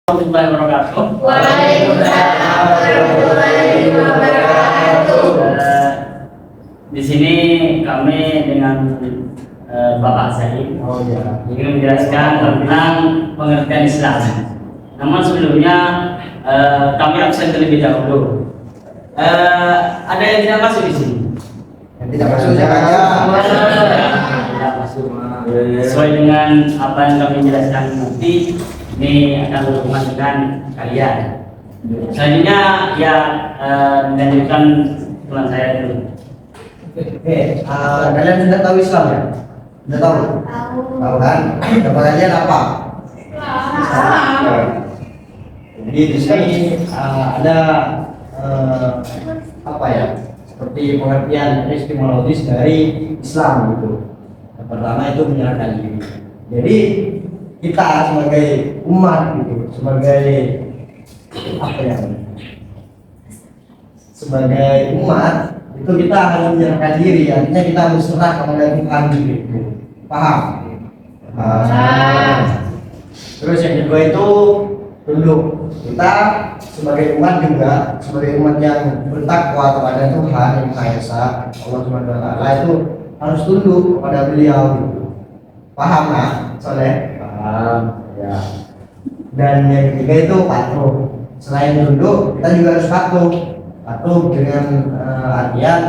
Warahmatullahi wabarakatuh. Waalaikumsalam warahmatullahi wabarakatuh. Di sini kami dengan Bapak Said ingin menjelaskan tentang pengertian Islam. Namun sebelumnya kami absen terlebih dahulu. Ada yang tidak masuk di sini? Yang tidak masuk saja. Tidak masuk. Sesuai dengan apa yang kami jelaskan nanti, ini akan berhubungan dengan kalian. Selanjutnya ya melanjutkan teman saya dulu. Kalian sudah tahu Islam ya? Sudah tahu? Tahu kan? Nama kalian apa? Jadi di sini ada apa ya? Seperti pengertian epistemologis dari Islam gitu. Yang pertama itu menyerahkan diri. Jadi kita sebagai umat gitu, sebagai apa ya? Sebagai umat itu kita harus menyerahkan diri, artinya kita harus serah kepada Tuhan gitu. Paham? Terus yang kedua itu tunduk. Kita sebagai umat juga, sebagai umat yang bertakwa kepada Tuhan yang Maha Esa, Allah Subhanahu wa taala itu harus tunduk kepada beliau gitu. Paham nggak? Soleh? Paham ya. Dan yang ketiga itu patuh. Selain tunduk, kita juga harus patuh. Patuh dengan artian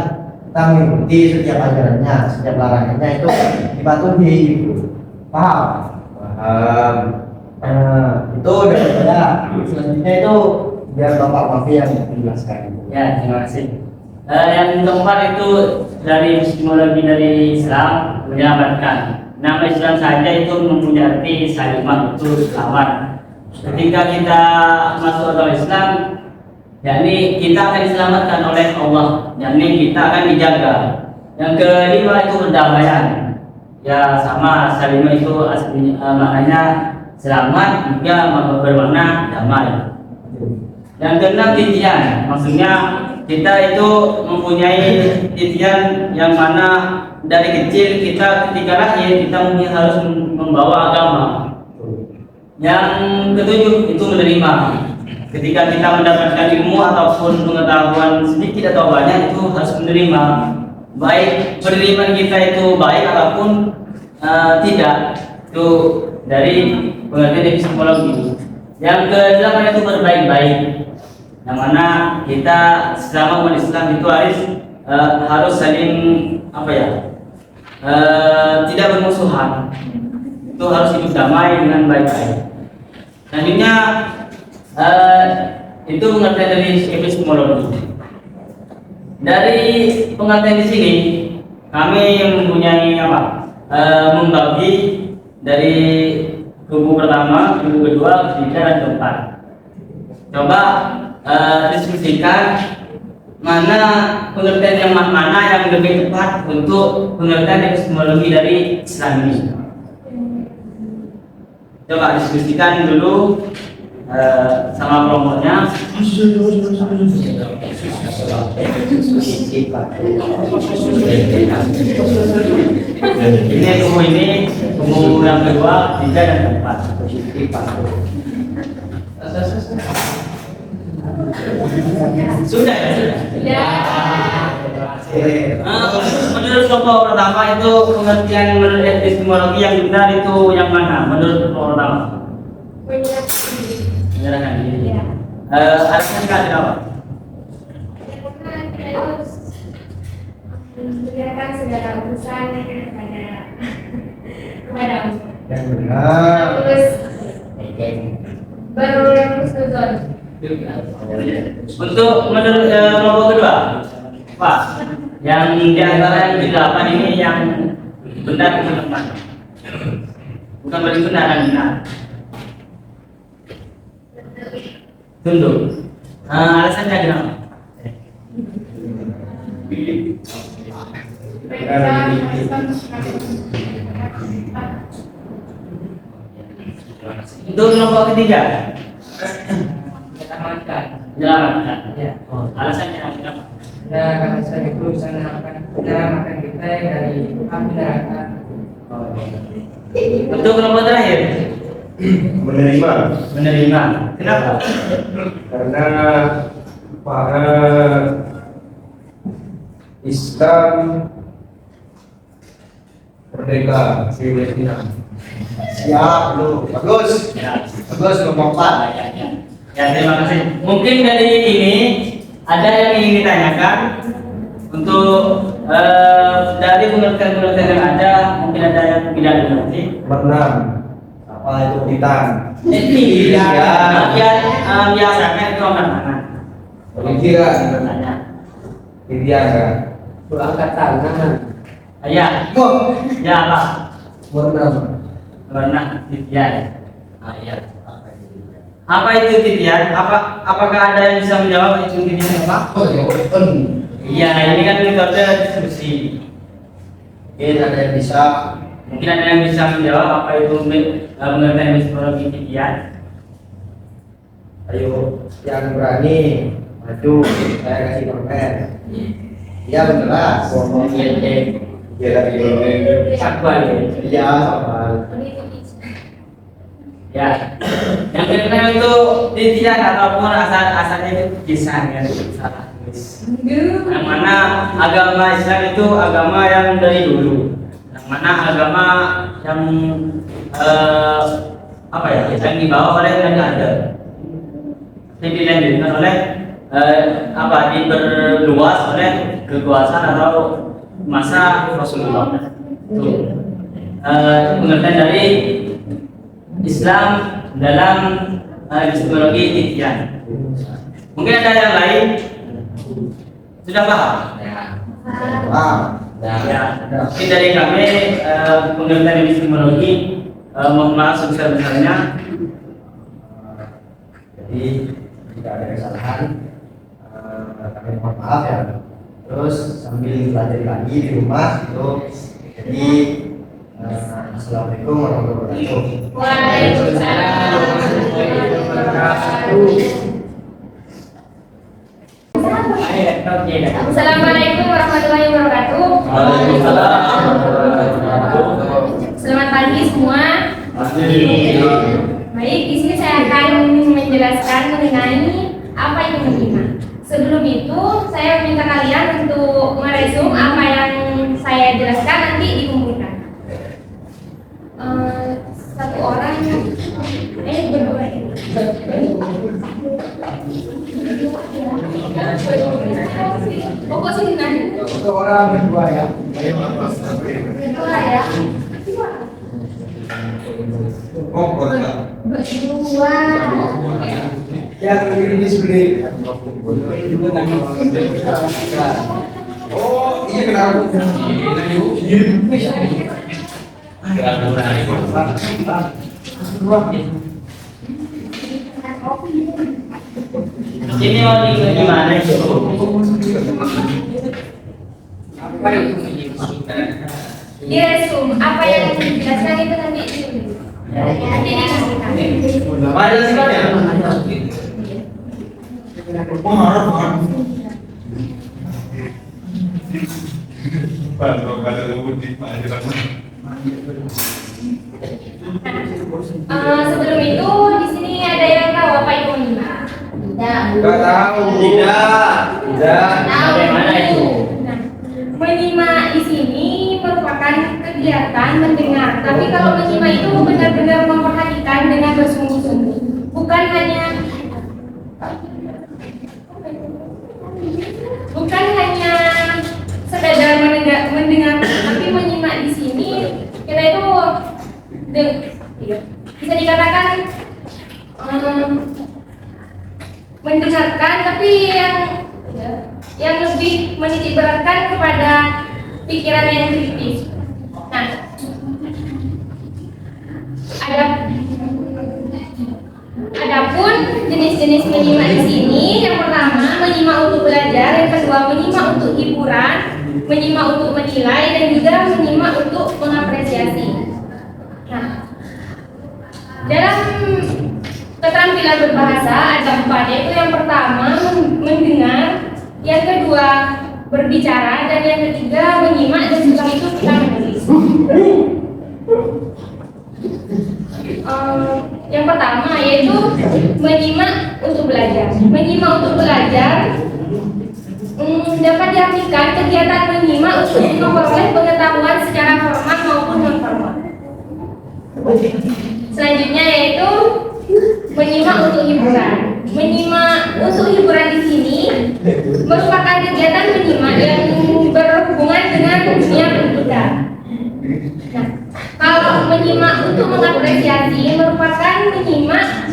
kita mengikuti setiap ajarannya, setiap larangannya itu dipatuhi gitu. Paham? Paham. Itu daripada selanjutnya itu biar Bapak Mafi yang menjelaskan. Ya, terima kasih. Yang keempat itu dari epistemologi dari Islam, menyelamatkan. Nama Islam saja itu mempunyai arti salimah, itu selamat. Ketika kita masuk dalam Islam, yakni kita akan diselamatkan oleh Allah, yakni kita akan dijaga. Yang kelima itu perdamaian. Ya sama, salimah itu aslinya maknanya selamat juga bermakna damai. Yang keenam titian, maksudnya kita itu mempunyai titian yang mana dari kecil kita ketika lahir kita mungkin harus membawa agama. Yang ketujuh itu menerima. Ketika kita mendapatkan ilmu ataupun pengetahuan sedikit atau banyak itu harus menerima. Baik penerimaan kita itu baik ataupun tidak. Itu dari pengertian epistemologi. Yang kedelapan itu berbaik-baik. Yang mana kita selama umat Islam itu harus saling apa ya? Tidak bermusuhan. Itu harus hidup damai dengan baik-baik. Selanjutnya itu pengertian dari epistemologi. Dari pengertian di sini kami mempunyai apa? Membagi dari kubu pertama, kubu kedua, ketiga dan keempat. Coba diskusikan mana pengertian yang mana yang lebih tepat untuk pengertian epistemologi dari Islam ini. Coba diskusikan dulu sama kelompoknya. Ini kubu yang kedua, tiga dan keempat. Sudah ya? Menurut kelompok pertama itu pengertian menurut epistemologi yang benar itu yang mana? Menurut kelompok pertama? Menyerahkan diri. Alasan kenapa? Mengerjakan segala urusan kepada Yang benar. terus berhusnuzon. Untuk menurut kelompok kedua, Pak, yang di antara yang delapan ini yang benar bukan tepat. Bukan paling benar yang benar. Tunduk. Alasannya kenapa? Untuk kelompok ketiga, menyelamatkan. Ya. Alasannya kenapa? Ya, karena saya itu bisa menyelamatkan kita dari api neraka. Untuk kelompok terakhir, Menerima. Menerima. Kenapa? Karena para Islam merdeka di Palestina. Siap lu. Bagus. Ya. Bagus memompat. Ya, terima kasih. Mungkin dari ini ada yang ingin ditanyakan untuk dari pengertian-pengertian yang ada, mungkin ada yang tidak dimengerti. Nomor 6. Apa itu titan? Iya. Biasanya itu orang tangan. Pemikiran, Bertanya. pilihan kan. Lu angkat tangan. Ya, Oh, ya apa? Nomor 6. Pernah titian. Ya. Apa itu titian? Apakah ada yang bisa menjawab itu titian apa? Iya, ini kan metode diskusi. mungkin ada yang bisa. Mungkin ada yang bisa menjawab apa itu pengertian psikologi titian. Ayo, yang berani maju, saya kasih konten. Iya beneran. Iya lagi. Sakwa ya. Iya, sama. Ya. Yang kedua itu titian ataupun asalnya itu kisah ya, salah tulis. Yang mana agama Islam itu agama yang dari dulu. Yang mana agama yang apa ya? Yang dibawa oleh Nabi Adam. Jadi dilanjutkan oleh diperluas oleh kekuasaan atau masa Rasulullah. Itu pengertian dari Islam dalam psikologi titian. Mungkin ada yang lain sudah paham? Ah, Ya. Mungkin dari kami pengertian psikologi mohon maaf sebesar-besarnya. jadi jika ada kesalahan, kami mohon maaf ya. Terus sambil belajar lagi di rumah itu. Jadi assalamualaikum warahmatullahi wabarakatuh. Waalaikumsalam warahmatullahi wabarakatuh. Assalamualaikum warahmatullahi wabarakatuh. Selamat pagi semua. Baik, di sini saya akan menjelaskan mengenai apa itu menyimak. Sebelum itu, saya meminta kalian untuk meresum apa yang saya jelaskan nanti dikumpulkan. Satu orang berdua ini. Pokok sini nanti. Satu orang berdua ya. Berdua ya. Oh, enggak. Berdua. Yang ini sebenarnya. Oh, iya kenapa? Ini mau gimana itu? Apa itu menyimak? Diresum apa yang dijelaskan itu nanti nanti dikasihkan. Ada singkatnya. Sebelum itu di sini ada yang tahu apa itu menyimak? Tidak. Enggak tahu. Tidak. Bagaimana itu? Nah, menyimak di sini merupakan kegiatan mendengar. Tapi kalau menyimak itu benar-benar memperhatikan dengan bersungguh-sungguh, bukan hanya sekedar mendengar, tapi menyimak di sini kita itu bisa dikatakan mendengarkan, tapi yang lebih menitik beratkan kepada pikiran yang kritis. Nah, adapun jenis-jenis menyimak di sini, yang pertama menyimak untuk belajar, yang kedua menyimak untuk hiburan, menyimak untuk menilai, dan juga menyimak untuk mengapresiasi. Nah, dalam keterampilan berbahasa ada 4, yaitu yang pertama mendengar, yang kedua berbicara, dan yang ketiga menyimak, dan setelah itu kita menulis. Yang pertama yaitu menyimak untuk belajar. Menyimak untuk belajar dapat diartikan kegiatan menyimak untuk memperoleh pengetahuan secara formal maupun non formal. Selanjutnya yaitu menyimak untuk hiburan. Menyimak untuk hiburan di sini merupakan kegiatan menyimak yang berhubungan dengan dunia pendidikan. Nah, kalau menyimak untuk mengapresiasi merupakan menyimak.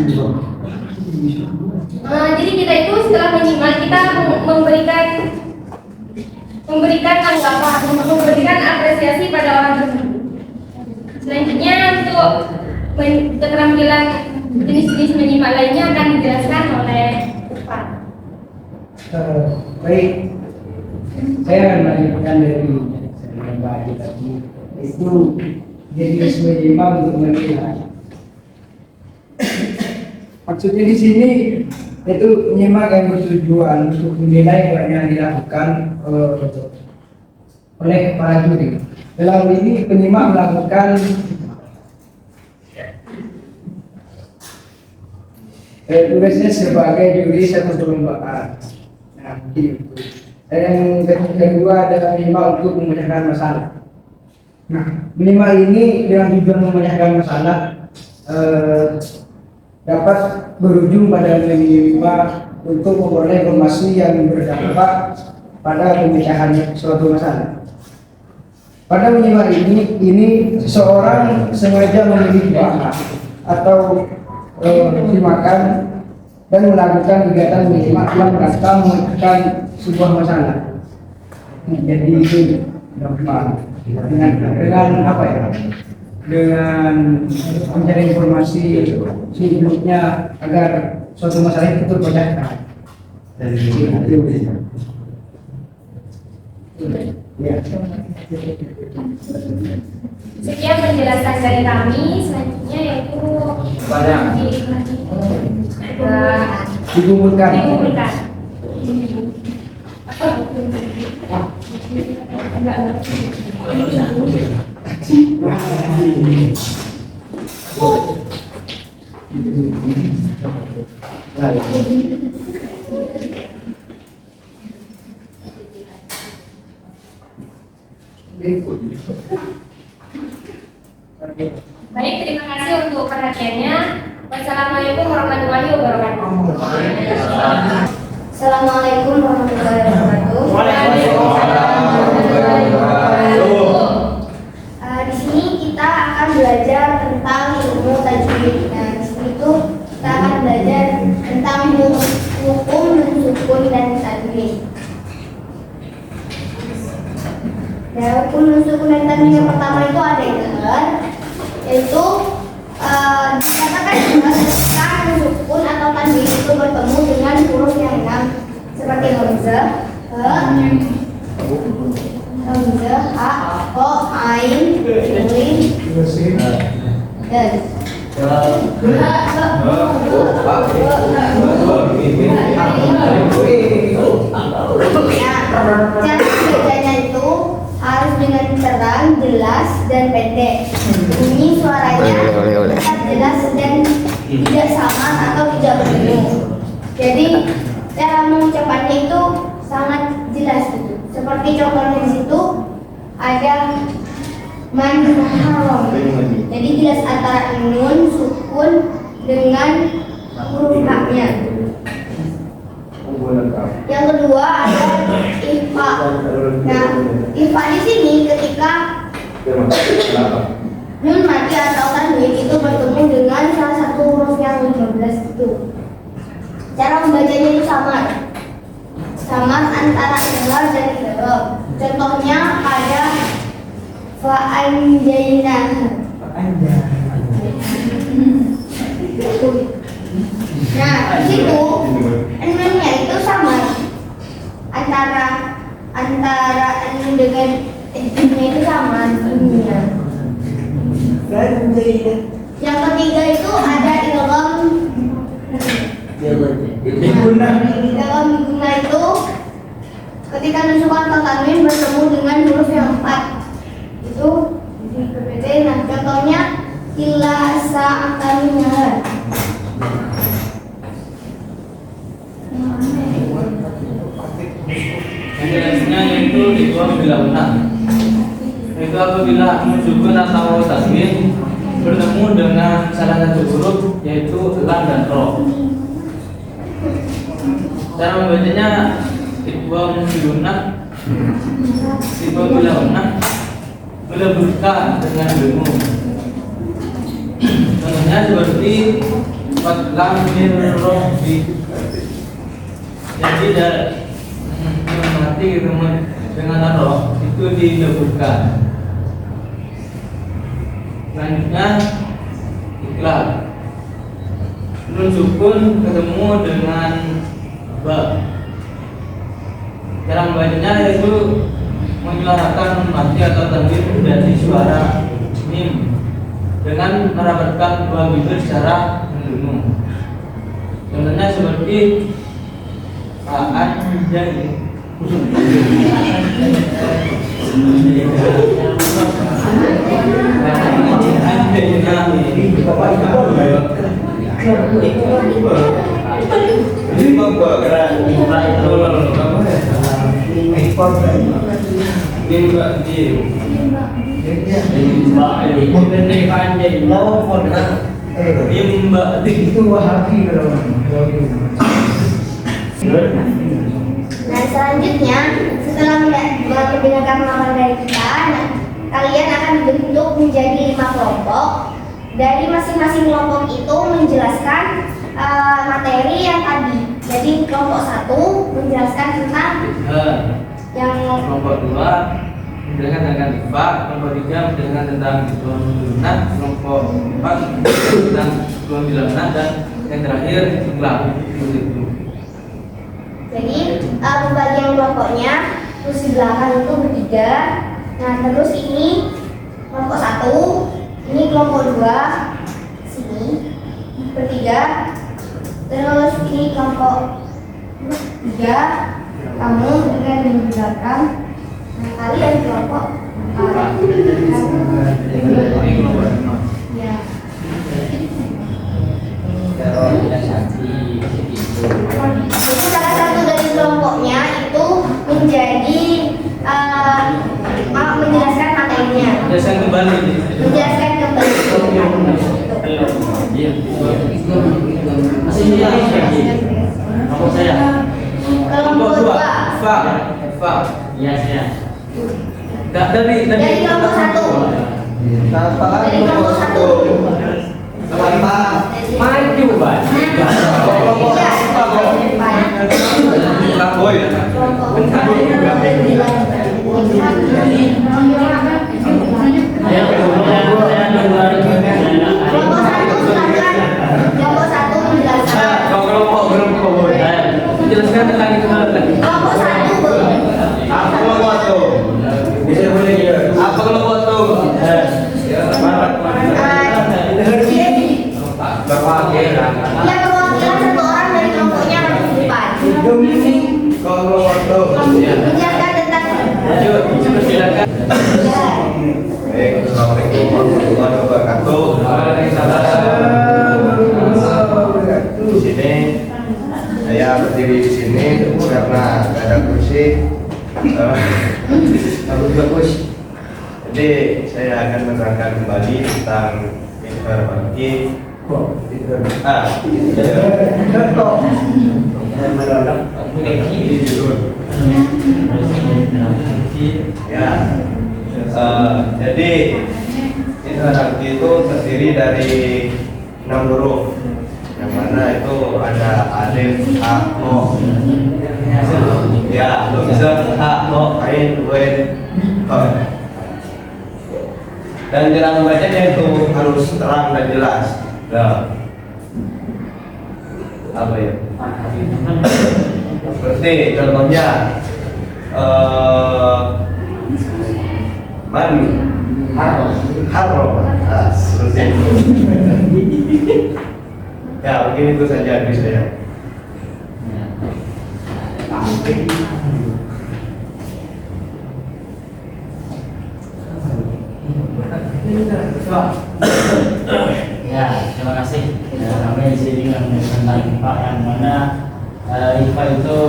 Jadi kita itu setelah menyimak kita memberikan tanggapan, memberikan apresiasi pada orang tersebut. Selanjutnya untuk keterampilan jenis-jenis menyimak lainnya akan dijelaskan oleh Ustaz. Baik, saya akan melanjutkan dari yang baca tadi. Itu jenis menyimak untuk menilai. Maksudnya di sini itu menyimak yang bertujuan untuk menilai apa yang dilakukan oleh para juri. Dalam ini penyimak melakukan tugasnya sebagai juri satu perlombaan. Nah, begitu. Dan yang kedua adalah menyimak untuk memecahkan masalah. Nah, menyimak ini dengan tujuan memecahkan masalah dapat berujung pada menyimak untuk memperoleh informasi yang berdampak pada pemecahan suatu masalah. Pada menyimak ini seseorang sengaja memilih bahan atau simakan dan melakukan kegiatan menyimak yang merasa memecahkan sebuah masalah. Jadi itu dampak dengan apa ya? Dengan mencari informasi sebelumnya agar suatu masalah itu terpecahkan. Ya. Sekian penjelasan dari kami. Selanjutnya yaitu Dikumpulkan. Baik, terima kasih untuk perhatiannya. Wassalamualaikum warahmatullahi wabarakatuh. Assalamualaikum warahmatullahi wabarakatuh. Di sini kita akan belajar tentang ilmu tajwid. Nah, di sini tuh kita akan belajar tentang hukum sukun dan tanwin. Nah, hukum sukun dan tanwin yang pertama itu ada idgham, yaitu dikatakan ketika sukun atau tanwin itu bertemu dengan huruf yang enam seperti hamzah, ha, ho, ain, sin, dan cara bacanya itu harus dengan terang, jelas, dan pendek. Bunyi suaranya tetap jelas dan tidak samar atau tidak berdengung. Jadi cara mengucapkannya itu sangat jelas gitu. Seperti contohnya di situ ada man haram. Jadi jelas antara nun sukun dengan huruf haknya. Yang kedua ada ifa. Nah, ifa di sini ketika nun mati atau tanwin itu bertemu dengan salah satu huruf yang 15 itu. Cara membacanya itu samar antara idgham dan idgham. Contohnya ada fa'anjaynah. Nah, di situ nunnya itu samar antara nun dengan idghamnya itu samar bunyinya. Yang ketiga itu ada idgham. Idgham guna itu ketika nusukan atau tanwin bertemu dengan huruf yang 4. Itu berbeda. Nah, contohnya tilasa akaminya. Jelasnya itu dibuang bila benar. Itu apabila sukun atau tasbih bertemu dengan salah satu huruf yaitu lam dan ro. Cara membacanya dibuang bila benar meleburkan dengan ilmu. Contohnya seperti lam min ro bi. Jadi dari mati dengan roh itu dileburkan. Selanjutnya ikhlas. Nun sukun ketemu dengan ba. Cara membacanya yaitu menyuarakan mati atau tanwin dari suara mim dengan merapatkan dua bibir secara mendengung. Contohnya seperti jadi itu Wahabi kalau Nah selanjutnya setelah mendengarkan pemaparan dari kita, nah, kalian akan dibentuk menjadi 5 kelompok. Dari masing-masing kelompok itu menjelaskan materi yang tadi. Jadi kelompok 1 menjelaskan tentang yang kelompok 2 menjelaskan tentang ifak, kelompok 3 menjelaskan tentang sunat, kelompok 4 tentang bilangan dan yang terakhir ikhlas. Jadi pembagian kelompoknya terus di belakang itu bertiga. Nah terus ini kelompok 1, ini kelompok 2 sini bertiga. Terus ini kelompok 3 kamu dengan di belakang. Nah kalian kelompok 4. Ya. Jadi salah satu dari kelompoknya itu menjadi menjelaskan materinya. Menjelaskan kembali. Menjelaskan kembali. Masih kelompok saya. Kelompok 2. Ifak. Iya saya. Dari kelompok 1. Dari kelompok 1. Maju Pak. Menjelaskan tentang itu lagi. Apa kelompok tuh? Bisa boleh ya? Apa kelompok tuh? Perwakilan satu orang dari kelompoknya harus di depan. Kelompok tuh. Menjelaskan tentang Silakan. Baik, assalamualaikum warahmatullahi wabarakatuh. Di sini saya berdiri di sini karena nggak ada kursi. Harus bagus. Jadi saya akan menerangkan kembali tentang informasi. Ya, jadi interaksi itu terdiri dari 6 huruf, yang mana itu ada alif, a, o, ya, lumzah, ha, ho, ain, wen, ko. Dan cara membacanya itu harus terang dan jelas. Nah, apa ya? Seperti contohnya man haro. Nah, seperti itu. Ya, mungkin itu saja dari saya. Ya, terima kasih. Ya, kami di sini tentang IPA yang mana IPA itu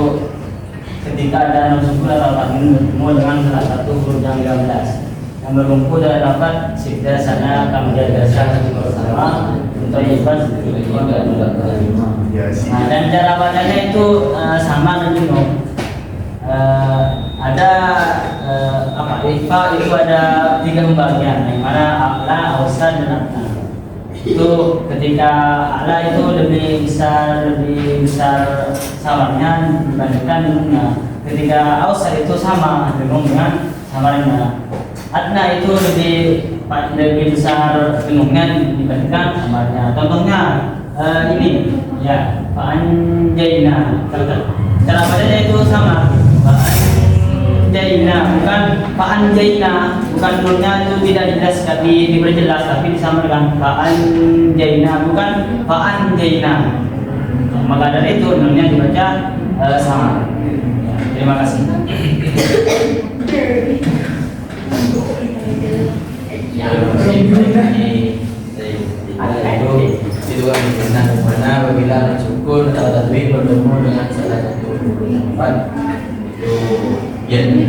ketika ada non-sukun atau takmin bertemu dengan salah satu huruf yang 13 yang berkumpul dan dapat sikda sana kami jadikan satu bersama untuk IPA seperti itu. Nah, dan cara bacanya itu sama dengan Junub. Ada IPA itu ada 3 pembagian, yang mana a'la, awsat, dan adna. Itu ketika a'la itu lebih besar samarnya dibandingkan denungnya. Ketika awsat itu sama dengung dengan samarnya. Adna itu lebih besar denungnya dibandingkan samarnya. Contohnya ini ya, fa'anjayna. Cara bacanya itu sama. Fa'anjayna, bukan fa'anjayna, bukan nunnya itu tidak jelas tapi diperjelas, tapi disamarkan fa'anjayna, bukan fa'anjayna. Maka dari itu nunnya dibaca sama. Terima kasih. Itu kan benar mana apabila sukun atau tanwin bertemu dengan salah satu tempat itu yen.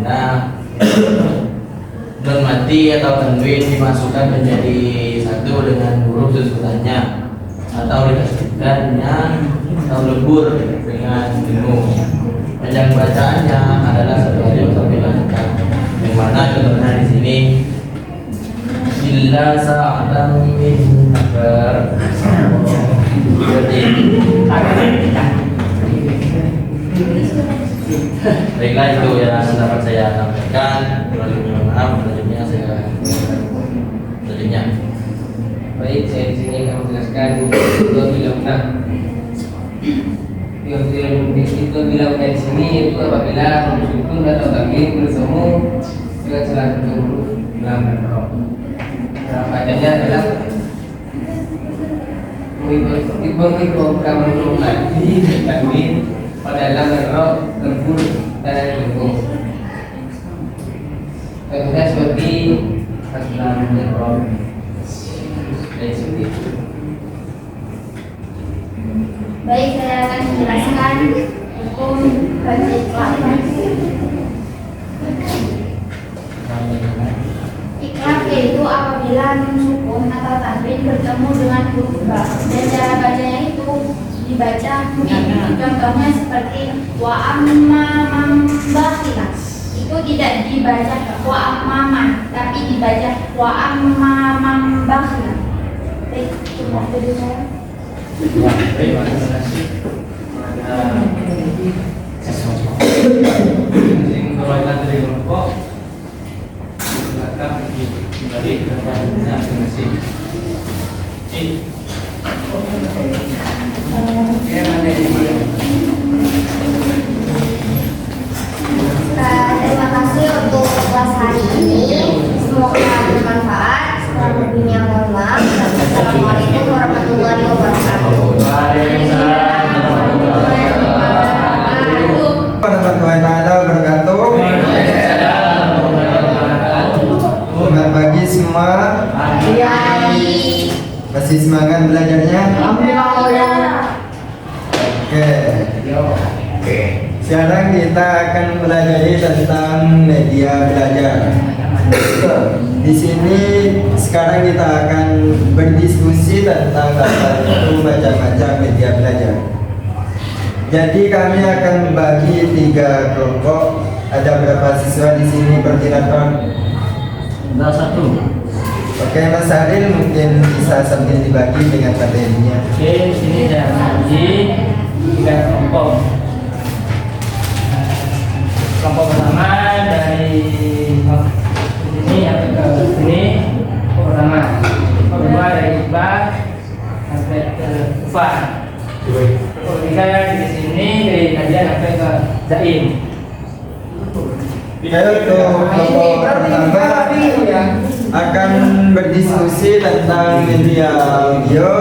Nah, nun mati atau tanwin dimasukkan menjadi satu dengan huruf susulannya atau dikasihkannya atau lebur dengan dengung. Panjang bacaannya adalah satu alif sampai lancar. Yang mana contohnya di sini illa sa'atan min nafar. Jadi baiklah, itu yang dapat saya sampaikan. Mohon maaf, selanjutnya saya selanjutnya. Baik, saya di sini akan menjelaskan itu bilangna. Itu bilangna di sini itu apabila sukun atau tanwin bertemu dengan salah satu huruf dalam roh. Bacanya adalah program lagi tanwin pada dalam roh terbur dan tunggu. Contohnya seperti aslam roh dan seperti itu. Baik, saya akan menjelaskan hukum baca ikhlas. Ikhlas yaitu apabila nun sukun atau tanwin bertemu dengan huruf ba, dan cara bacanya itu dibaca mim. Contohnya seperti wa amma man bakhila. Itu tidak dibaca wa amma man, tapi dibaca wa amma man bakhila. Baik, cuma dari saya. Terima kasih. Perwakilan dari kelompok silakan kembali ke tempatnya masing-masing. Terima kasih untuk kelas hari ini. Semoga bermanfaat. Kurang-lebihnya mohon maaf. Assalamualaikum warahmatullahi wabarakatuh. Warahmatullahi wabarakatuh. Selamat pagi semua. Masih semangat belajarnya? Oke. Sekarang kita akan belajar tentang media belajar. Di sini sekarang kita akan berdiskusi tentang macam-macam media belajar. Jadi kami akan membagi 3 kelompok. Ada berapa siswa di sini perkirakan? Ada 1. Oke, Mas Aril mungkin bisa sambil dibagi dengan materinya. Oke, di sini saya bagi 3 kelompok. Kelompok pertama dari sini sampai ke sini, kelompok pertama. Kelompok kedua dari Iqbal sampai ke Ufa. Kelompok ketiga di sini dari Nadia sampai ke Zain. Saya untuk kelompok pertama akan berdiskusi tentang media audio,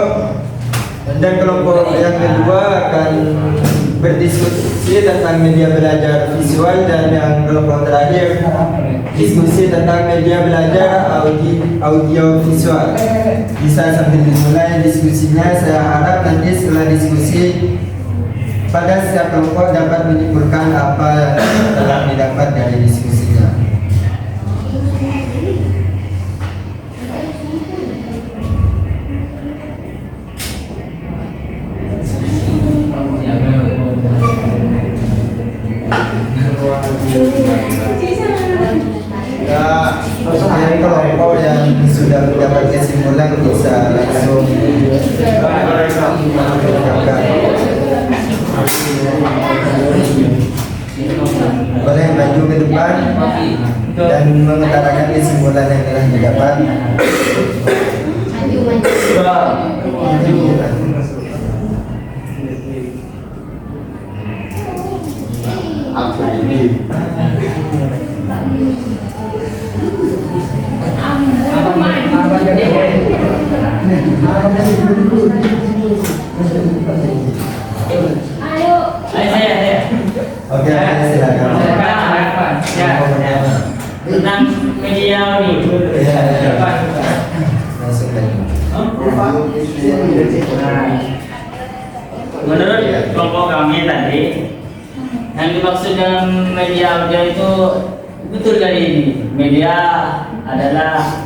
dan kelompok yang kedua akan berdiskusi tentang media belajar visual, dan yang kelompok terakhir diskusi tentang media belajar audio visual. Bisa sambil dimulai diskusinya. Saya harap nanti setelah diskusi pada setiap kelompok dapat menyimpulkan apa yang telah didapat dari diskusinya. Ya, dari kelompok yang sudah mendapat kesimpulan bisa langsung boleh maju ke depan dan mengutarakan kesimpulan yang telah didapat. Apa ini? Ayo. Saya. Oke, silakan. Tentang media audio. Langsung aja. Menurut kelompok kami tadi, yang dimaksud dengan media audio itu betul kali ini. Media adalah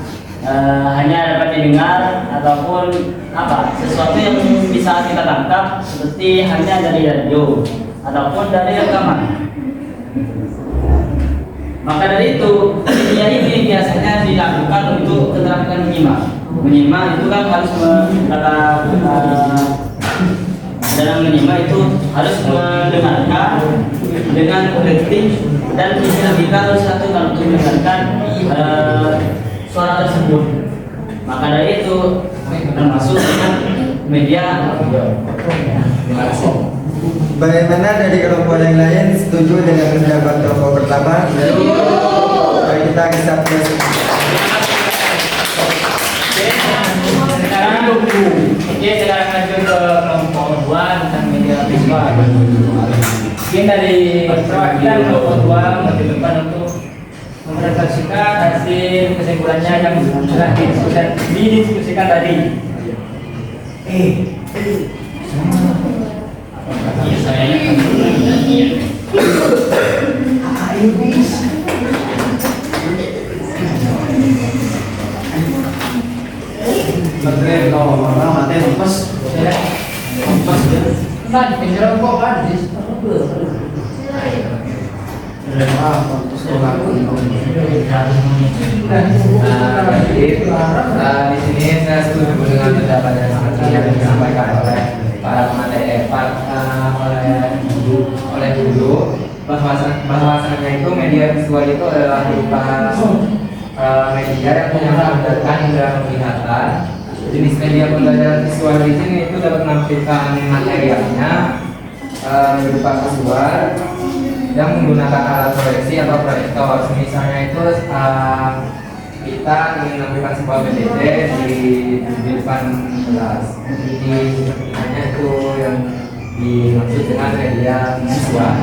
hanya dapat didengar ataupun sesuatu yang bisa kita tangkap, seperti hanya dari radio ataupun dari rekaman. Maka dari itu media ini biasanya dilakukan untuk keterampilan menyimak. Menyimak itu kan harus dalam menyimak itu harus mendengarkan dengan detik, dan kita harus satu kalau mendengarkan suara tersebut. Maka dari itu termasuk dengan media audio. Terima kasih. Bagaimana dari kelompok yang lain, setuju dengan pendapat kelompok pertama? Baik, kita kisah Sekarang lanjut ke kelompok kedua tentang media visual. Mungkin dari perwakilan kelompok kedua lebih depan untuk mempresentasikan hasil kesimpulannya yang sudah didiskusikan tadi. Di sini saya setuju dengan pendapat yang seperti yang disampaikan oleh para pemateri oleh guru, bahwasanya itu media visual itu adalah berupa media yang menyambungkan indera penglihatan. Jenis media pembelajaran visual di sini itu dapat menampilkan materialnya berupa visual yang menggunakan alat proyeksi atau proyektor. Misalnya itu kita ingin menampilkan sebuah PPT di depan kelas. Jadi hanya itu yang dimaksud dengan media visual.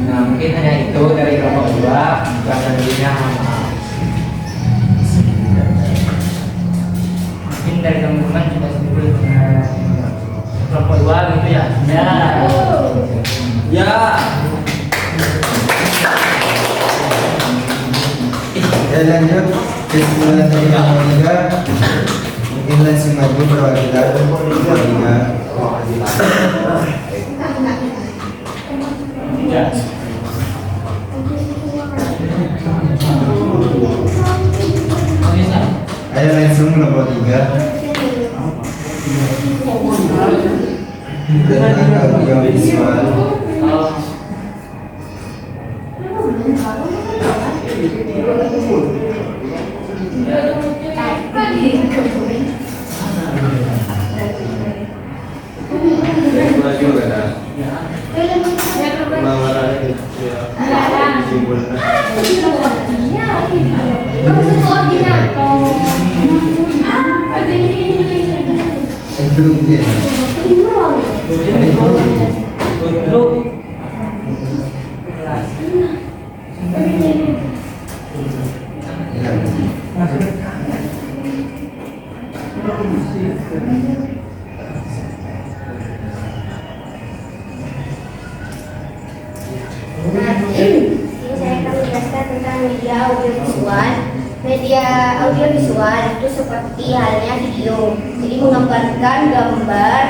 Nah, mungkin hanya itu dari kelompok 2. Kurang lebihnya maaf. Mungkin dari teman-teman juga setuju dengan kelompok 2 gitu ya. Ya. Dan lanjut kesimpulan dari kelompok 3. Mungkin langsung maju perwakilan kelompok 3. Ayo langsung kelompok 3. Tentang audio visual. untuk Ini saya akan menjelaskan tentang media audiovisual. Media audiovisual itu seperti halnya video, jadi menggambarkan gambar,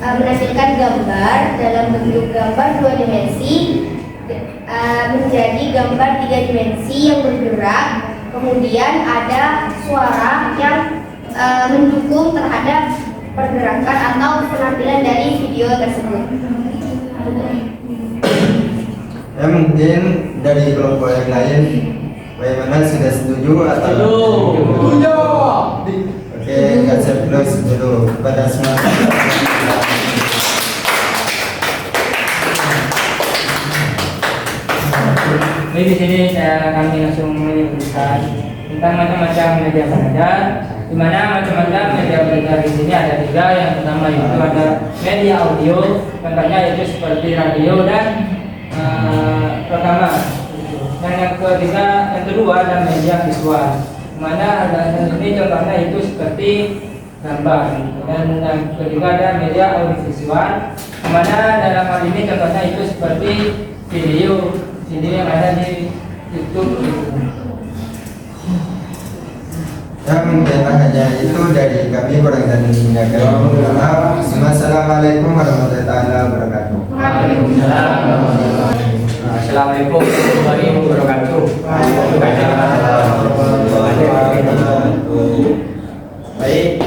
menampilkan gambar dalam bentuk gambar 2 dimensi menjadi gambar 3 dimensi yang bergerak. Kemudian ada suara yang mendukung terhadap pergerakan atau penampilan dari video tersebut. Ya mungkin dari kelompok yang lain, bagaimana, sudah setuju atau Setuju. Oke, kasih plus dulu kepada semua. Jadi di sini kami langsung menyebutkan tentang macam-macam media belajar, di mana macam-macam media belajar di sini ada 3. Yang pertama itu ada media audio, contohnya itu seperti radio dan rekaman. Dan yang kedua ada media visual, di mana ada ini contohnya itu seperti gambar. Dan yang ketiga ada media audiovisual, di mana dalam hal ini contohnya itu seperti video yang ada di YouTube. Ya mungkin hanya itu dari kami, kurang dan lebihnya kami mohon maaf. Wassalamualaikum warahmatullahi wabarakatuh. Assalamualaikum warahmatullahi wabarakatuh. Baik,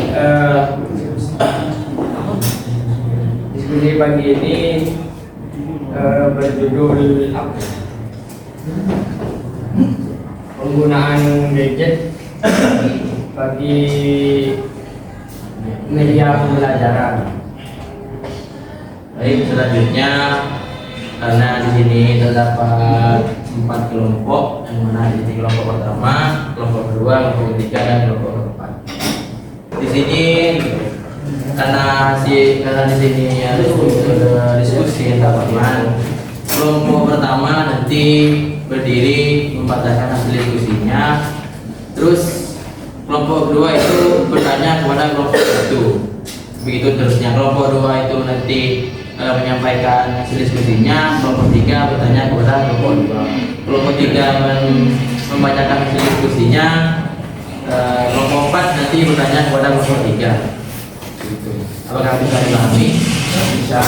diskusi pagi ini berjudul penggunaan gadget bagi media pembelajaran. Baik, selanjutnya karena di sini terdapat 4 kelompok, yang mana di sini kelompok pertama, kelompok kedua, kelompok ketiga, dan kelompok keempat. Di sini karena di sini ada diskusi antar teman. Kelompok pertama nanti berdiri membacakan hasil diskusinya. Terus kelompok kedua itu bertanya kepada kelompok satu. Begitu terusnya. Kelompok dua itu nanti menyampaikan hasil diskusinya. Kelompok tiga bertanya kepada kelompok dua. Kelompok tiga membacakan hasil diskusinya. Kelompok empat nanti bertanya kepada kelompok tiga. Gitu. Apakah bisa dipahami? Bisa.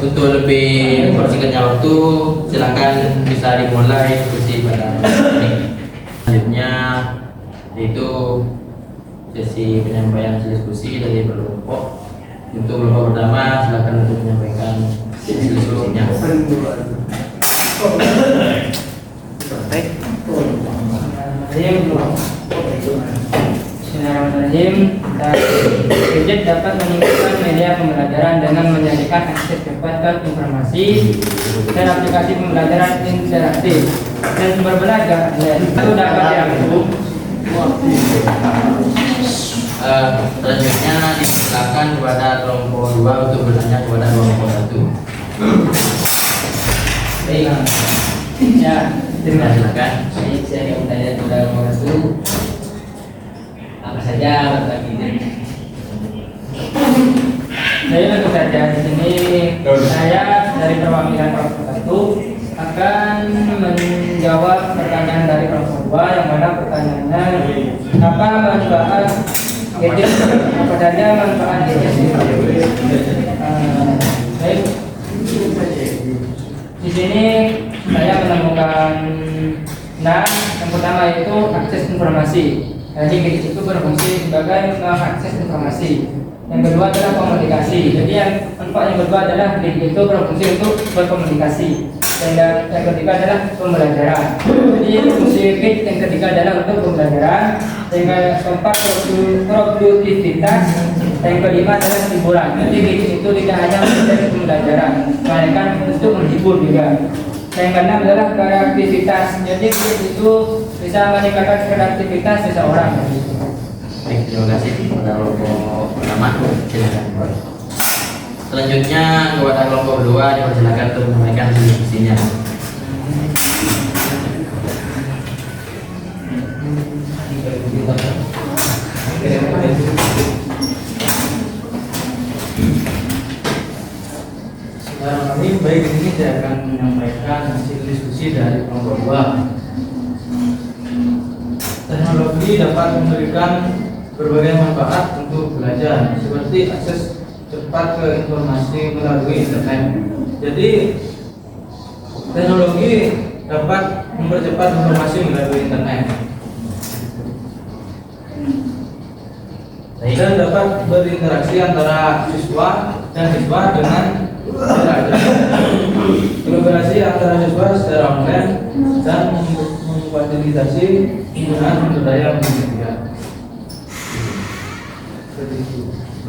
Untuk lebih mempersingkatnya waktu, silakan bisa dimulai diskusi pada ini. Selanjutnya itu sesi penyampaian hasil diskusi dari kelompok. Untuk kelompok pertama, silakan untuk menyampaikan hasil diskusinya. Bismillahirrahmanirrahim. Gadget dapat meningkatkan media pembelajaran dengan menjadikan akses cepat ke informasi dan aplikasi pembelajaran interaktif dan sumber belajar itu dapat diambil. Selanjutnya disilakan kepada kelompok dua untuk bertanya kepada kelompok satu. Baik, ya, terima kasih. Silakan. Baik, saya akan bertanya kepada kelompok satu. Apa saja bagi Jadi untuk saja di sini saya dari perwakilan kelompok satu akan menjawab pertanyaan dari kelompok dua, yang mana pertanyaannya apa manfaat gadget, apa saja manfaat gadget. Baik, di sini saya menemukan yang pertama itu akses informasi. Jadi gadget itu berfungsi sebagai mengakses informasi. Yang kedua adalah komunikasi. Jadi yang kedua adalah gadget itu berfungsi untuk berkomunikasi. Dan yang ketiga adalah pembelajaran. Jadi fungsi gadget yang ketiga adalah untuk pembelajaran. Yang keempat produktivitas. Yang kelima adalah hiburan. Jadi gadget itu tidak hanya untuk pembelajaran, melainkan untuk menghibur juga. Yang keenam adalah kreativitas. Jadi gadget itu bisa meningkatkan kreativitas seseorang. Baik, terima kasih kepada kelompok pertama. Silakan. Selanjutnya kepada kelompok kedua dipersilakan untuk menyampaikan diskusinya. Sekarang ini baik ini saya akan menyampaikan hasil diskusi dari kelompok 2. Teknologi dapat memberikan berbagai manfaat untuk belajar, seperti akses cepat ke informasi melalui internet. Jadi teknologi dapat mempercepat informasi melalui internet dan dapat berinteraksi antara siswa dan siswa dengan belajar. Kolaborasi antara siswa secara online dan memfasilitasi penggunaan sumber daya multimedia.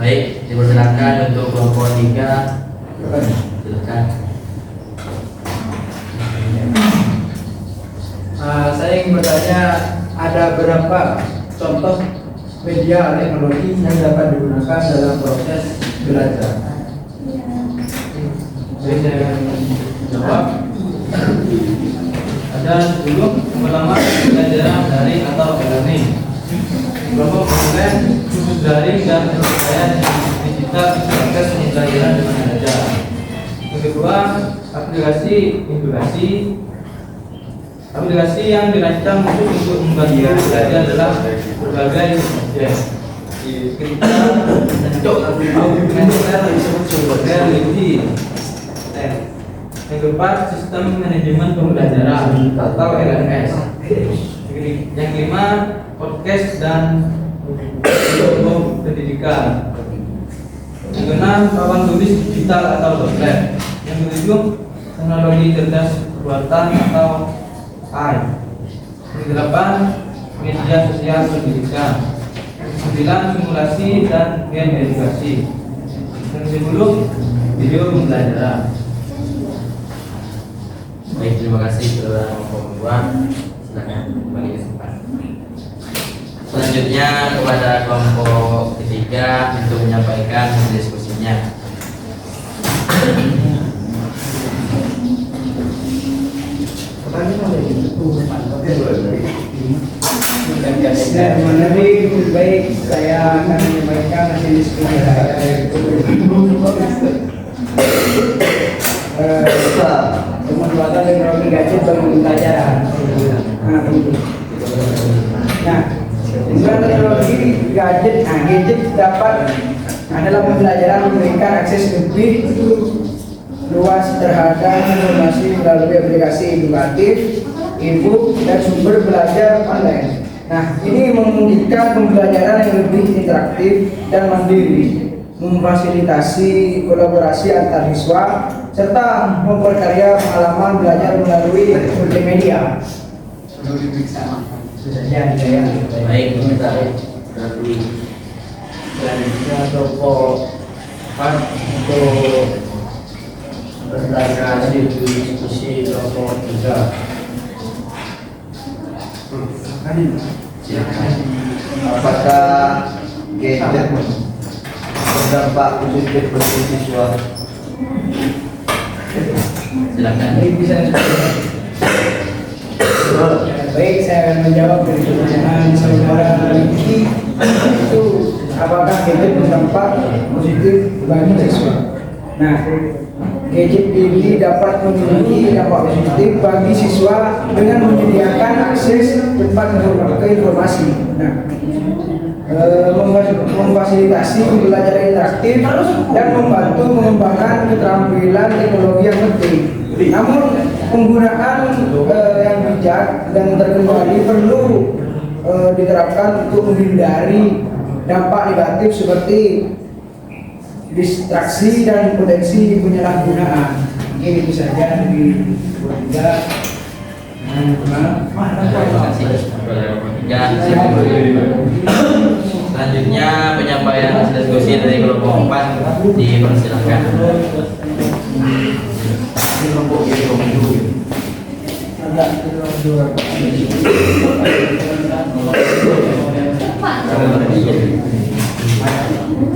Baik, dipersilakan untuk kelompok 3. Silakan. Saya ingin bertanya, ada berapa contoh media teknologi yang dapat digunakan dalam proses belajar? Jadi saya akan jawab. Ada 10 pertama pembelajaran daring atau e-learning, kelompok online, daring dan pembelajaran digital akses pembelajaran di mana saja. Yang kedua, aplikasi edukasi. Aplikasi yang dirancang khusus untuk membagi belajar dalam berbagai subjek. Ketiga, reality. Yang keempat, sistem manajemen pembelajaran atau LMS. Yang kelima, podcast dan video pendidikan. Yang keenam, papan tulis digital atau tablet. Yang ketujuh, teknologi cerdas buatan atau AI. Yang kedelapan, media sosial pendidikan. Yang kesembilan, simulasi dan game edukasi. Yang ke-10, video pembelajaran. Baik, terima kasih kepada kelompok kedua. Silakan kembali ke tempat. Selanjutnya kepada kelompok ketiga untuk menyampaikan diskusinya. Lebih baik saya akan menyampaikan hasil diskusi pemanfaatan teknologi gadget bagi pembelajaran. Nah, dengan teknologi gadget dapat dalam pembelajaran memberikan akses lebih luas terhadap informasi melalui aplikasi edukatif, e-book, dan sumber belajar online. Nah, ini memungkinkan pembelajaran yang lebih interaktif dan mandiri, memfasilitasi kolaborasi antar siswa, serta memperkaya pengalaman belajar melalui multimedia. Baik, kita Selanjutnya kelompok 4 untuk bertanya hasil diskusi kelompok 3. Apakah gadget berdampak positif bagi siswa? silakan. Baik, saya akan menjawab dari pertanyaan saudara Riki. Itu apakah gadget berdampak positif bagi siswa? Nah, gadget ini dapat memiliki dampak positif bagi siswa dengan menyediakan akses cepat ke informasi. Nah, memfasilitasi pembelajaran interaktif dan membantu mengembangkan keterampilan teknologi yang penting. Namun penggunaan yang bijak dan terkendali perlu diterapkan untuk menghindari dampak negatif seperti distraksi dan potensi penyalahgunaan. Mungkin itu saja dari tiga. Terima kasih kepada kelompok 3. Selanjutnya penyampaian hasil diskusi dari kelompok 4 dipersilakan.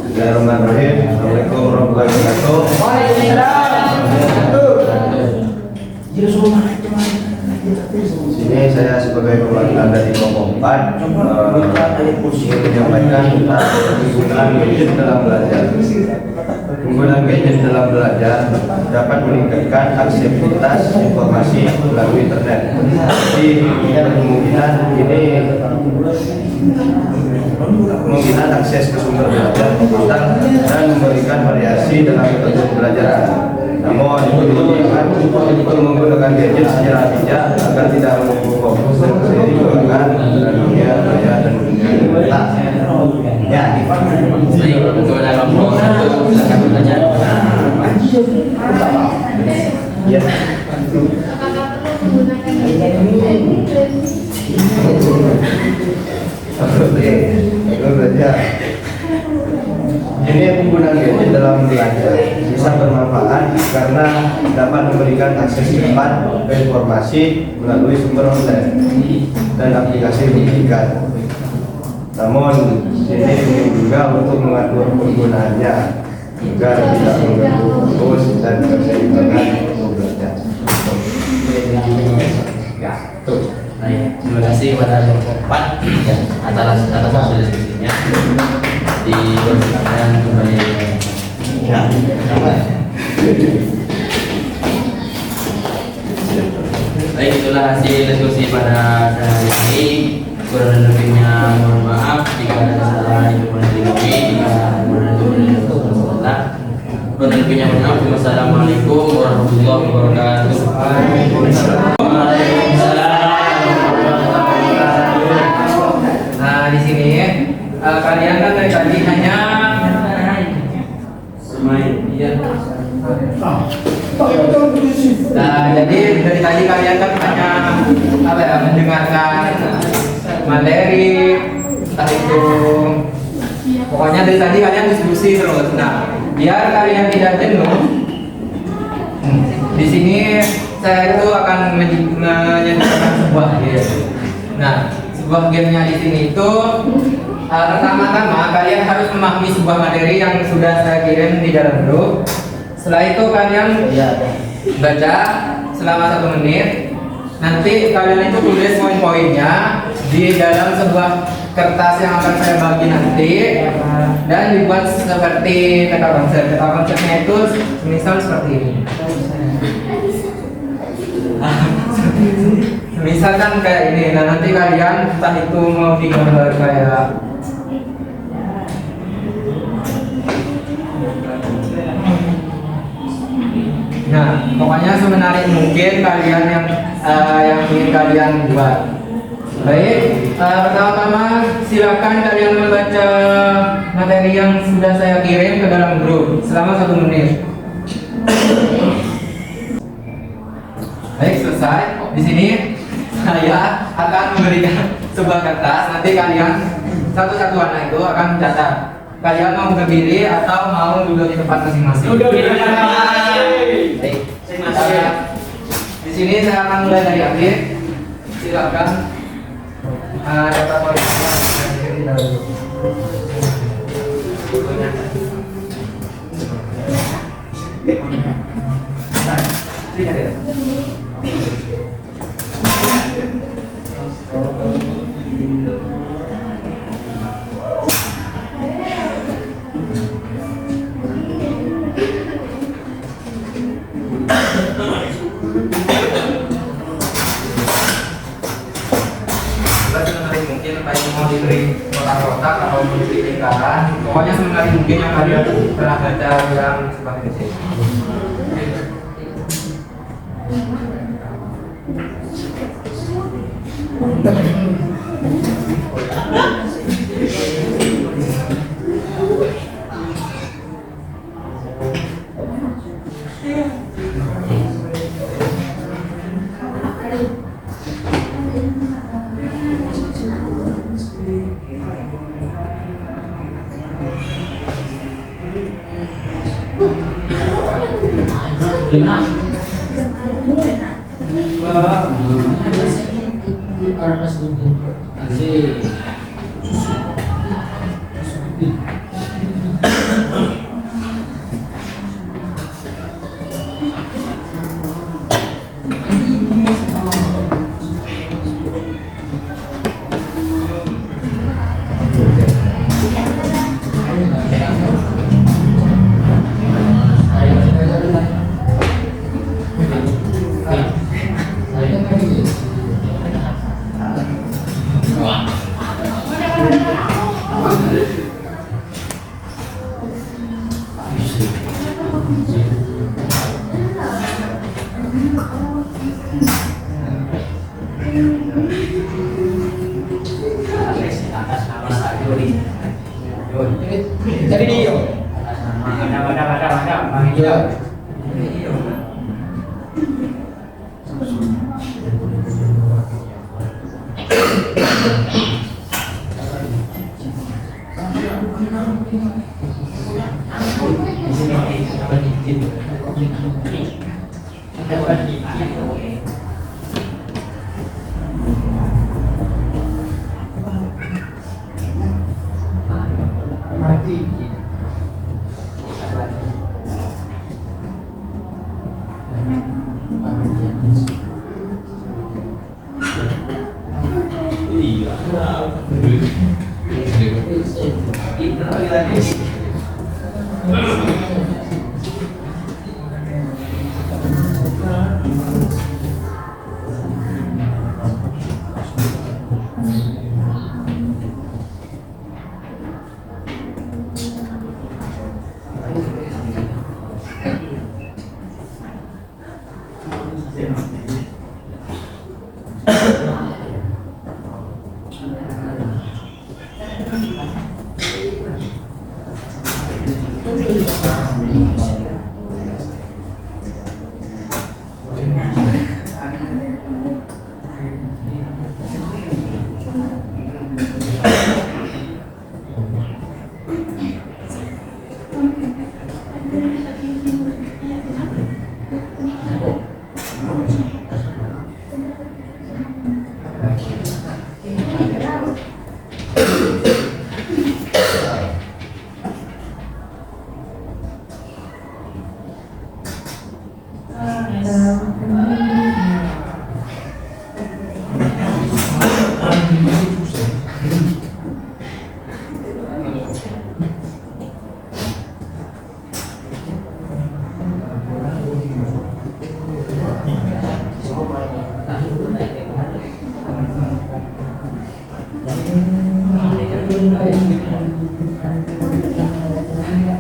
Bismillahirrahmanirrahim. Assalamualaikum warahmatullahi wabarakatuh. sebagai perwakilan dari kelompok 4 ingin menyampaikan tentang penggunaan gadget dalam belajar. Penggunaan gadget dalam belajar dapat meningkatkan aksesibilitas informasi melalui internet. Jadi kemungkinan akses ke sumber belajar digital dan memberikan variasi dalam metode pembelajaran. Namun untuk menggunakan gadget secara bijak agar tidak mengganggu fokus dan keseimbangan antara dunia maya dan dunia nyata. Ya, Baik, untuk dalam kelompok 1 silakan belajar. ya. Apakah perlu menggunakan Oke, itu belajar. Ini penggunaan gadget dalam belajar bisa bermanfaat karena dapat memberikan akses cepat ke informasi melalui sumber online dan aplikasi pendidikan. Namun, ini penting juga untuk mengatur penggunaannya agar tidak mengganggu fokus dan keseimbangan belajar. Ya, tuh. Baik, terima kasih kepada kelompok 4 ya, atas hasil diskusinya. Dipersilakan kembali. Ya, Baik, itulah hasil diskusi pada hari ini. Kurang dan lebihnya mohon maaf jika ada kesalahan itu boleh dimaklumi, jika ada kesalahan kurang dan lebihnya mohon maaf. Wassalamualaikum warahmatullahi wabarakatuh. Nah, di sini kalian kan dari tadi hanya iya. Nah, jadi dari tadi kalian kan hanya apa ya, mendengarkan materi, entah itu pokoknya dari tadi kalian diskusi terus. Nah, biar kalian tidak jenuh, di sini saya itu akan menyediakan sebuah game. Nah, sebuah gamenya di sini itu pertama-tama kalian harus memahami sebuah materi yang sudah saya kirim di dalam grup. Setelah itu kalian baca selama 1 menit. Nanti kalian itu tulis poin-poinnya di dalam sebuah kertas yang akan saya bagi nanti, dan dibuat seperti peta konsep. Peta konsepnya itu misal seperti ini. Misalkan kayak ini. Nah, nanti kalian entah itu mau digambar kayak nah, pokoknya semenarik mungkin kalian yang ingin kalian buat. Baik, pertama-tama silakan kalian membaca materi yang sudah saya kirim ke dalam grup selama 1 menit. Baik, selesai. Di sini saya akan memberikan sebuah kertas. Nanti kalian satu-satu anak itu akan mencatat. Kalian mau berdiri atau mau duduk di tempat masing-masing? Baik. Di sini saya akan mulai dari akhir. Silakan. Data poinnya. Mungkin mau diberi kotak-kotak atau mau diberi lingkaran, pokoknya sebenarnya mungkin yang kalian pernah baca yang seperti ini. Atas nama Sajuri. Jadi dia. Ada. Iya.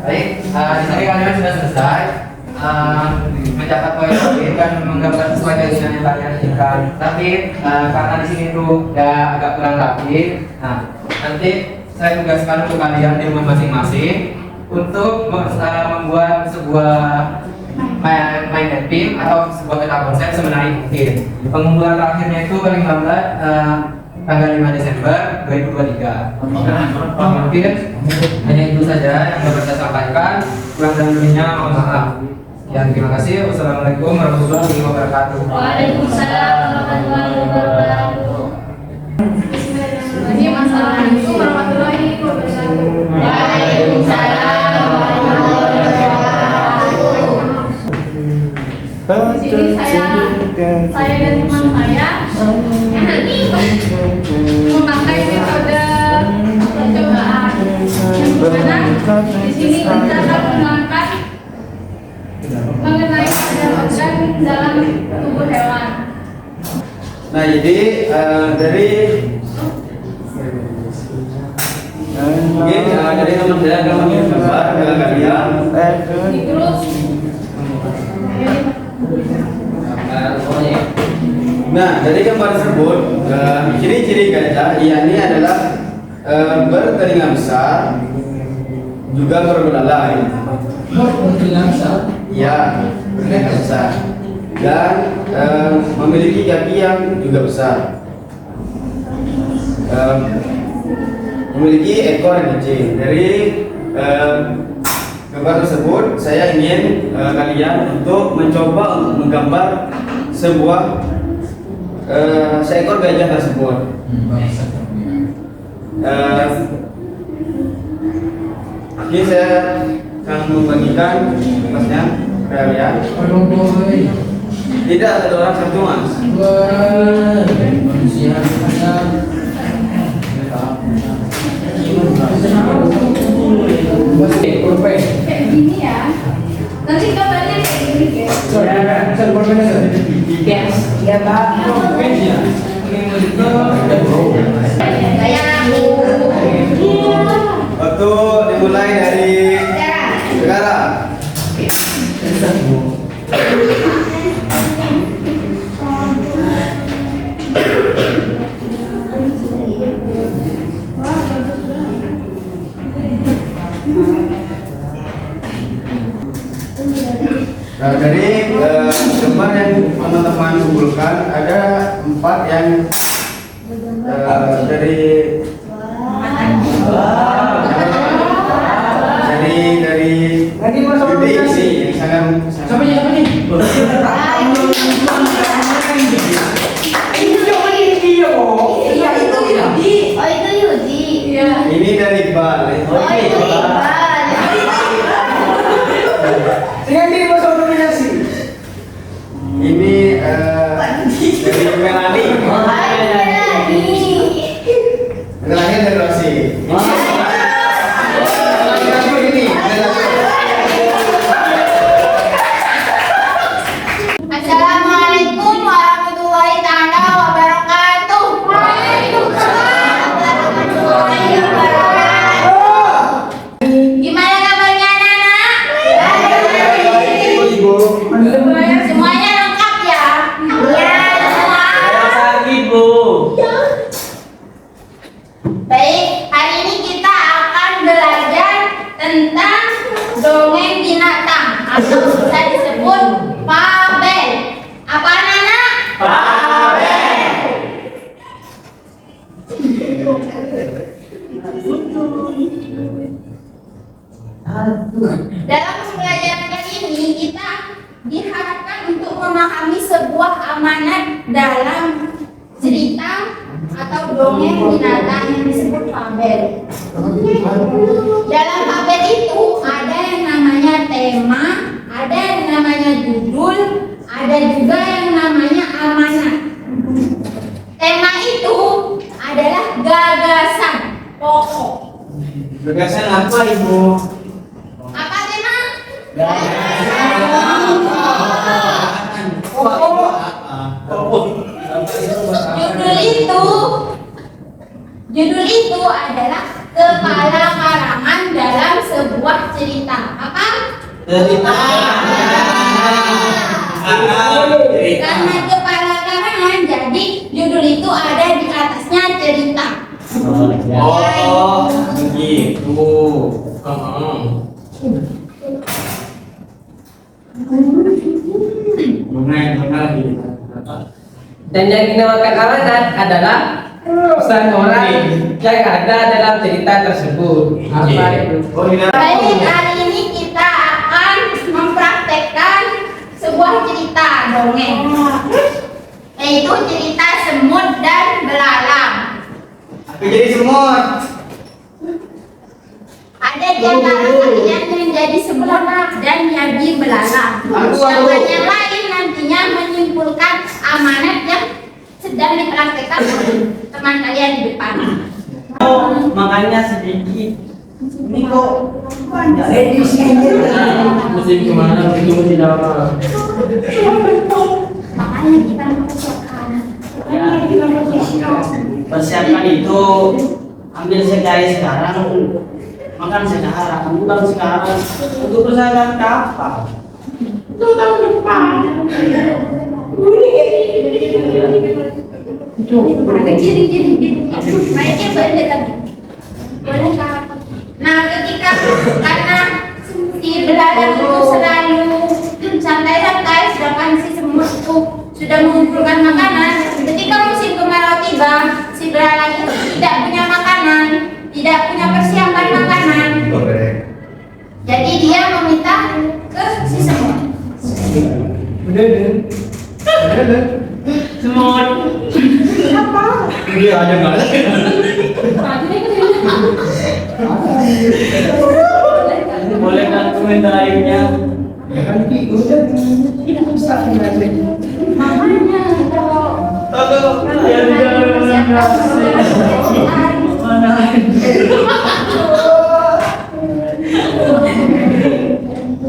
Baik, di sini kalian sudah selesai mencatat poin-poin dan menggambar sesuai dengan yang kalian inginkan. Tapi karena di sini tuh ya agak kurang rapi, nah nanti saya tugaskan untuk kalian di rumah masing-masing untuk membuat sebuah main mapping atau sebuah peta konsep semenarik mungkin. Pengumpulan terakhirnya itu paling lambat tanggal 5 Desember 2023. Mungkin hanya itu saja yang dapat saya sampaikan. Kurang dan lebihnya mohon maaf. Ya, terima kasih. Wassalamualaikum warahmatullahi wabarakatuh. Waalaikumsalam warahmatullahi wabarakatuh. Bismillahirrahmanirrahim. Assalamualaikum warahmatullahi wabarakatuh. Waalaikumsalam warahmatullahi wabarakatuh. Di sini saya dan teman saya nanti memakai metode percobaan yang mana di sini kita akan mengangkat mengenai organ dalam tubuh hewan. Nah, jadi dari mungkin dari teman saya akan mengirim gambar ke kalian. Terus Nah, dari gambar tersebut ciri-ciri gajah yakni adalah bertelinga besar, juga berbelalai. Ya, bertelinga besar dan memiliki kaki yang juga besar. Memiliki ekor yang kecil. Dari gambar tersebut saya ingin kalian untuk mencoba untuk menggambar seekor gajah tersebut. Ini saya akan membagikan tugasnya ke kalian. Tidak, satu orang satu mas. kayak gini ya. Nanti gambarnya kayak gini guys. Ya, Pak. Waktu dimulai dari sekarang. Nah, dari gambar yang teman-teman kumpulkan ada 4 yang dari Lagi masuk Yudi sih yang sangat Siapa nih? Iya, itu Yudi. Oh, itu Yudi. Iya. ini dari Iqbal. Oh, itu Iqbal. Dengan diri masuk nominasi. Ini dari Melani. Terakhir dari Rosi. Assalamualaikum warahmatullahi taala wabarakatuh. Waalaikumsalam warahmatullahi wabarakatuh. Gimana kabarnya anak-anak? Semuanya lengkap ya? Iya, semua. Sakit, Bu. Baik, hari ini kita akan belajar tentang dongeng binatang atau bisa disebut fabel. Apa anak-anak? Fabel. Dalam pembelajaran kali ini kita diharapkan untuk memahami sebuah amanat dalam cerita atau dongeng binatang yang disebut fabel. Dalam fabel itu ada yang namanya tema, ada yang namanya judul, ada juga yang namanya amanat. Tema itu adalah gagasan pokok. Gagasan apa, Ibu? Apa tema? Judul itu adalah kepala karangan dalam sebuah cerita. Apa? Cerita. Karena kepala karangan, jadi judul itu ada di atasnya cerita. Oh, begitu. Dan yang dinamakan amanat adalah pesan moral yang ada dalam cerita tersebut. Apa itu? Baik, hari ini kita akan mempraktekkan sebuah cerita dongeng, yaitu cerita semut dan belalang. Aku jadi semut. Ada di antara kalian yang jadi semut dan jadi belalang. Sedangkan yang lain nantinya menyimpulkan amanat yang sedang dipraktekkan oleh teman kalian di depan. Oh, makannya sedikit. Ini kok banyak edisinya. Musim kemana? Musim apa? Makanya kita mempersiapkan. Persiapkan itu ambil sekali sekarang, makan sekarang, bukan sekarang. Untuk persiapan kapan? Untuk tahun depan. Baiknya boleh tapi boleh kak. Nah, ketika karena si belalang itu selalu santai-santai, sedangkan si semut itu sudah mengumpulkan makanan. Ketika musim kemarau tiba, si belalang itu tidak punya makanan, tidak punya persiapan makanan. Jadi dia meminta ke si semut. Semut. Apa? Dia ada nggak? Boleh kan komentarnya? Makanya kalau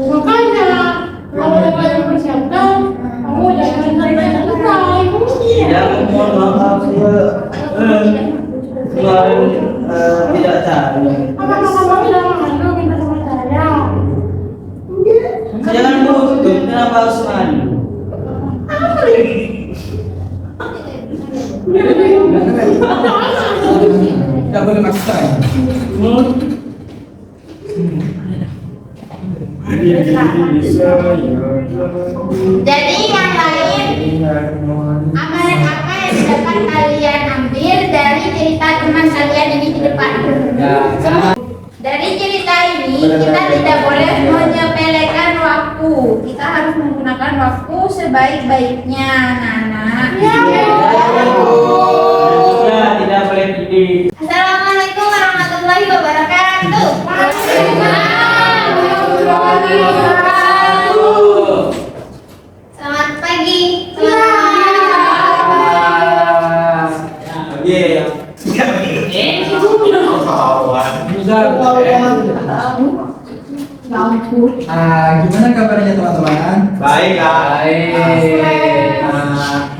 makanya kalau kalian persiapkan, kamu jangan santai-santai. Ya, mohon maaf kemarin tidak tahu. Apa kamu bilang minta sama saya? Jangan nutup, kenapa harus malu? Tidak boleh maksa. Jadi yang lain, amalan apa yang dapat kalian ambil dari cerita teman kalian ini di depan? Dari cerita ini kita tidak boleh menyepelekan waktu. Kita harus menggunakan waktu sebaik-baiknya, anak-anak. Ya, tidak boleh pilih. Assalamualaikum warahmatullahi wabarakatuh. Selamat pagi. Gimana kabarnya teman-teman? Baik kak.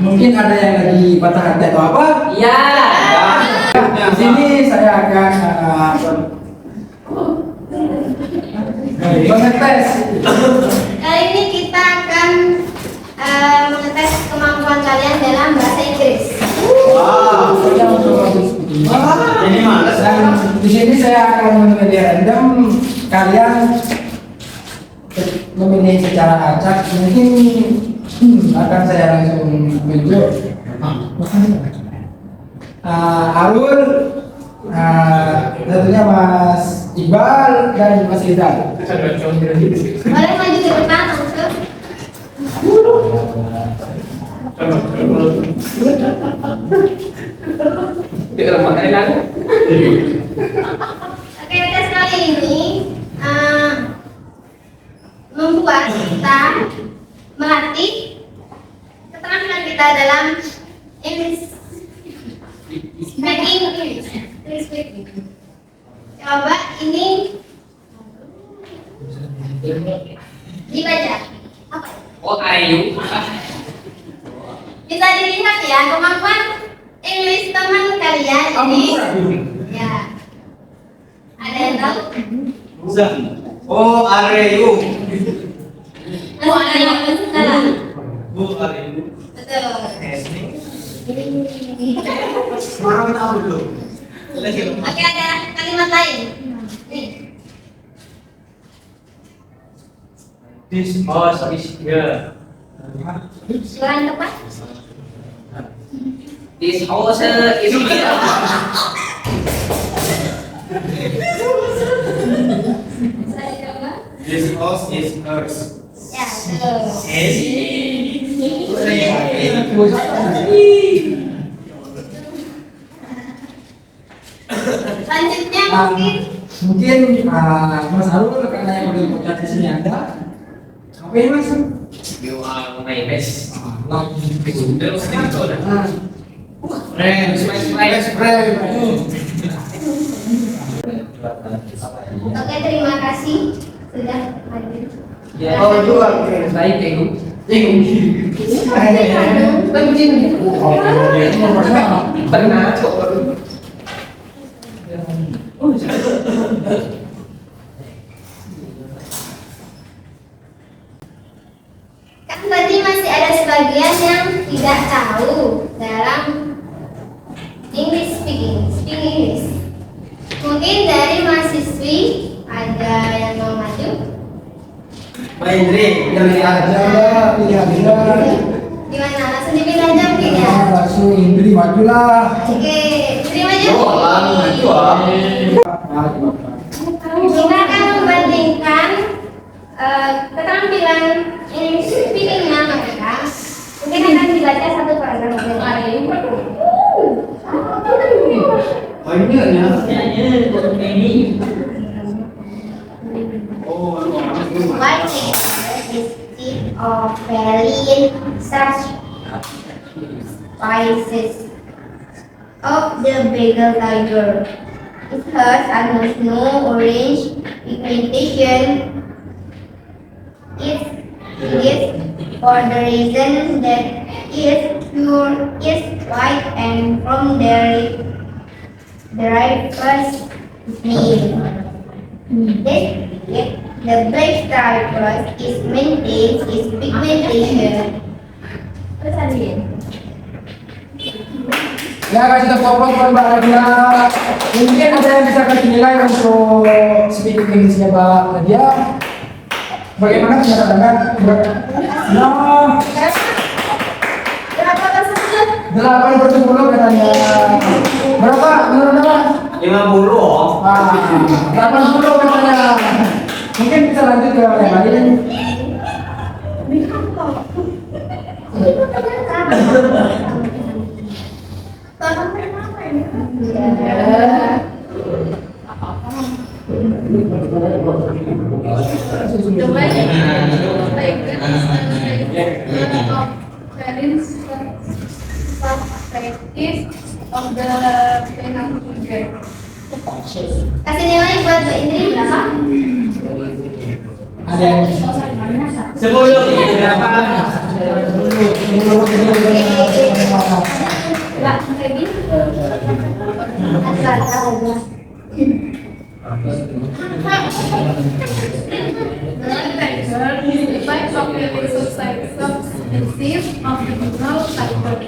Mungkin ada yang lagi patah hati atau apa? Ya. Di sini saya akan mengetes. Kali ini kita akan mengetes kemampuan kalian dalam bahasa Inggris. Jadi mana? Dan di sini saya akan memilih random, kalian memilih secara acak. Mungkin akan saya langsung tunjuk. Arul, tentunya Mas Iqbal dan Mas Rizal. Boleh maju ke depan langsung. Oke, tes kali ini membuat kita melatih keterampilan kita dalam English speaking English. Coba ini dibaca. Apa? Oh, ayu. Bisa dilihat ya kemampuan English teman kalian ini. Ya. Ada yang tahu? Oh, Areu. Oh, ada yang salah. Bu Areu. Betul. Orang tahu dulu. Oke, ada kalimat lain. Nih. This horse is here. Suara yang tepat. This house is here. Saya coba. This house is hers. Ya, betul. Selanjutnya Mungkin Mas Arul karena yang udah podcast di sini ada. Apa ini Mas? You are my best. Lagi Terus itu ada. Best friend. Oke, terima kasih sudah hadir. Ya. Oh, dua. Baik, Ego. Pernah. Kan tadi masih ada sebagian yang tidak tahu dalam English speaking English. Mungkin dari mahasiswi ada yang mau maju? Mbak Indri, Pilih aja, pilih aja. Gimana? Langsung dipilih aja mungkin ya? Langsung Indri majulah. Oke, terima kasih. Kita akan membandingkan keterampilan English speaking-nya mereka. Mungkin akan dibaca satu paragraf. What is of varying such spices of the Bengal tiger? It has almost no orange pigmentation. It is for the reason that its pure is white and from there derived first name. This The black stripe rust is maintains its pigmentation. Ya, kasih tepuk buat Mbak Nadia. Mungkin ada yang bisa kasih nilai untuk speaking Inggrisnya Mbak Nadia. Bagaimana kenyataannya? Nah, 8/10 katanya. Berapa? Menurut Mbak? 50. Ah, 80 katanya. Mungkin bisa lanjut ke yang lain. Of the penalty game. Kasih nilai buat Mbak Indri berapa? Ada yang 10 berapa? Mbak Febi? The types of releases substances of the mineral cycle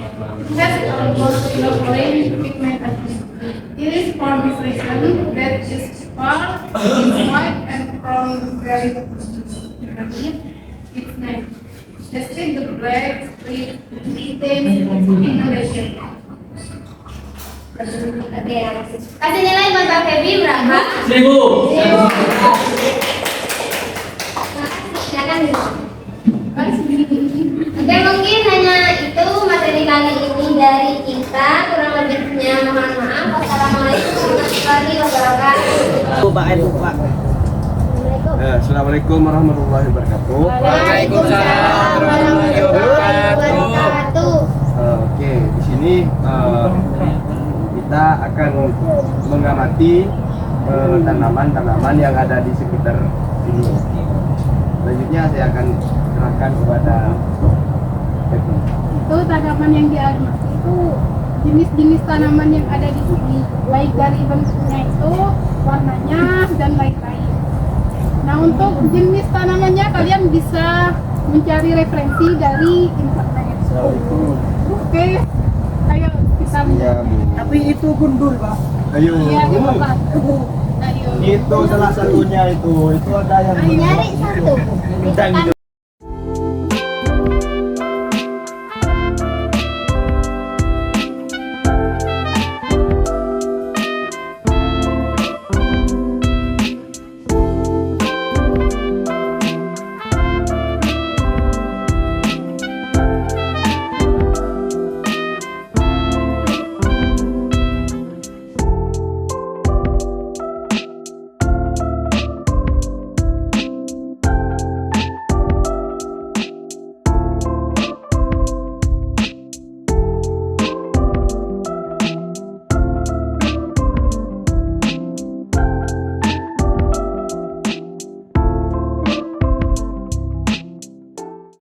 has almost orange pigment. It is for this reason that its part is white and from very its name. Despite the black strip contains pigmentation. Kasih nilai buat Mbak Febi berapa? 1000. Silakan. Oke, mungkin hanya itu materi kali ini dari kita. Kurang lebihnya mohon maaf. Wassalamualaikum warahmatullahi wabarakatuh. Pak. Assalamualaikum warahmatullahi wabarakatuh. Waalaikumsalam warahmatullahi wabarakatuh. Oke, di sini kita akan mengamati tanaman-tanaman yang ada di sekitar sini. Selanjutnya saya akan serahkan kepada Becky. Itu tanaman yang diamati itu jenis-jenis tanaman yang ada di sini, baik dari bentuknya itu, warnanya dan lain-lain. Nah, untuk jenis tanamannya kalian bisa mencari referensi dari internet. Oke, ayo kita Ya, Bu. tapi itu gundul, Pak. Ayo. ya Pak. Ayo. Itu salah satunya itu ada yang Nyari satu. bintang itu.